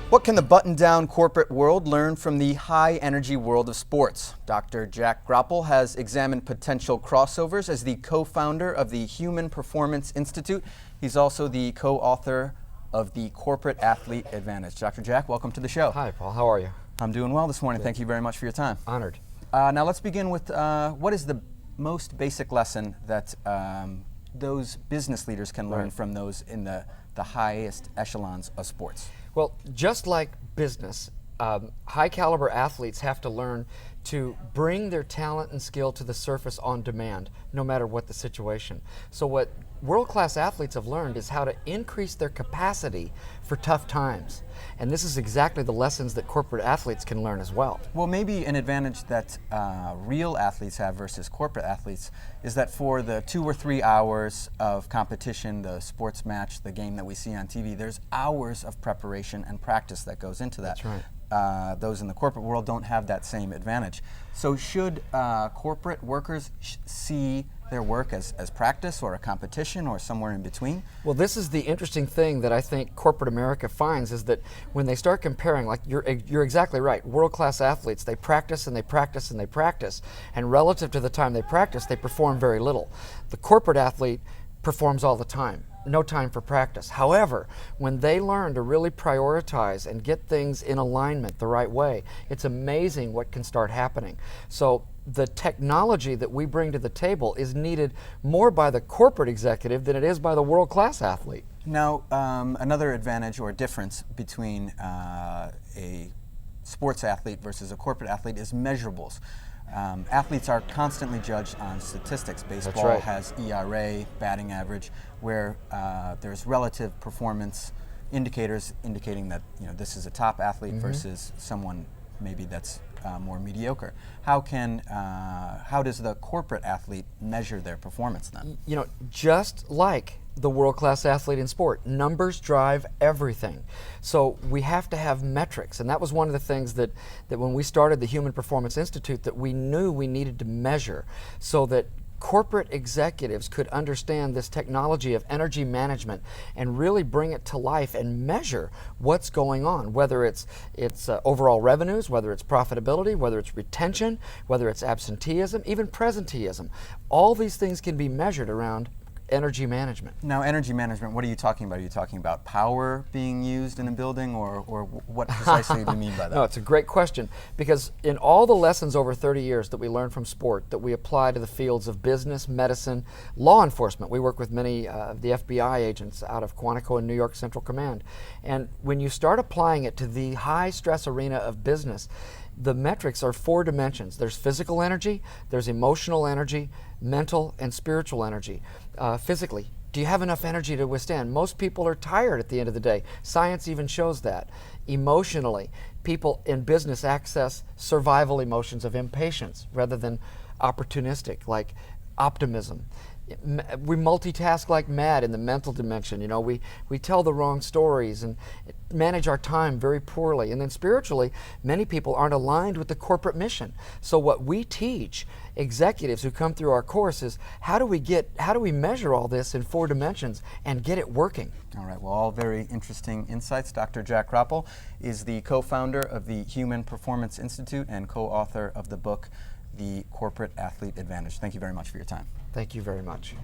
What can the button-down corporate world learn from the high-energy world of sports? Dr. Jack Groppel has examined potential crossovers as the co-founder of the Human Performance Institute. He's also the co-author of the Corporate Athlete Advantage. Dr. Jack, welcome to the show. Hi, Paul. How are you? I'm doing well this morning. Thank you very much for your time. Honored. Now let's begin with what is the most basic lesson that those business leaders can learn from those in the highest echelons of sports? Well, just like business, high caliber athletes have to learn to bring their talent and skill to the surface on demand, no matter what the situation. So what world-class athletes have learned is how to increase their capacity for tough times. And this is exactly the lessons that corporate athletes can learn as well. Well, maybe an advantage that real athletes have versus corporate athletes is that for the 2 or 3 hours of competition, the sports match, the game that we see on TV, there's hours of preparation and practice that goes into that. That's right. Those in the corporate world don't have that same advantage. So should corporate workers see their work as practice or a competition or somewhere in between? Well, this is the interesting thing that I think corporate America finds is that when they start comparing, like you're exactly right, world-class athletes, they practice and they practice and they practice, and relative to the time they practice, they perform very little. The corporate athlete performs all the time. No time for practice. However, when they learn to really prioritize and get things in alignment the right way, it's amazing what can start happening. So the technology that we bring to the table is needed more by the corporate executive than it is by the world-class athlete. Now, another advantage or difference between a sports athlete versus a corporate athlete is measurables. Athletes are constantly judged on statistics. Baseball has ERA, batting average, where there's relative performance indicators indicating that this is a top athlete versus someone maybe that's more mediocre. How does the corporate athlete measure their performance then? Just like the world-class athlete in sport, numbers drive everything. So we have to have metrics, and that was one of the things that when we started the Human Performance Institute that we knew we needed to measure so that corporate executives could understand this technology of energy management and really bring it to life and measure what's going on, whether it's overall revenues, whether it's profitability, whether it's retention, whether it's absenteeism, even presenteeism. All these things can be measured around energy management. Now, energy management, what are you talking about? Are you talking about power being used in a building, or what precisely do you mean by that? No, it's a great question, because in all the lessons over 30 years that we learned from sport that we apply to the fields of business, medicine, law enforcement, we work with many of the FBI agents out of Quantico and New York Central Command, and when you start applying it to the high stress arena of business, the metrics are 4 dimensions. There's physical energy, there's emotional energy, mental and spiritual energy. Physically, do you have enough energy to withstand? Most people are tired at the end of the day. Science even shows that. Emotionally, people in business access survival emotions of impatience rather than opportunistic, like optimism. We multitask like mad in the mental dimension. We tell the wrong stories and manage our time very poorly. And then spiritually, many people aren't aligned with the corporate mission. So what we teach executives who come through our course is how do we measure all this in 4 dimensions and get it working? All right, well, all very interesting insights. Dr. Jack Groppel is the co-founder of the Human Performance Institute and co-author of the book, The Corporate Athlete Advantage. Thank you very much for your time. Thank you very much.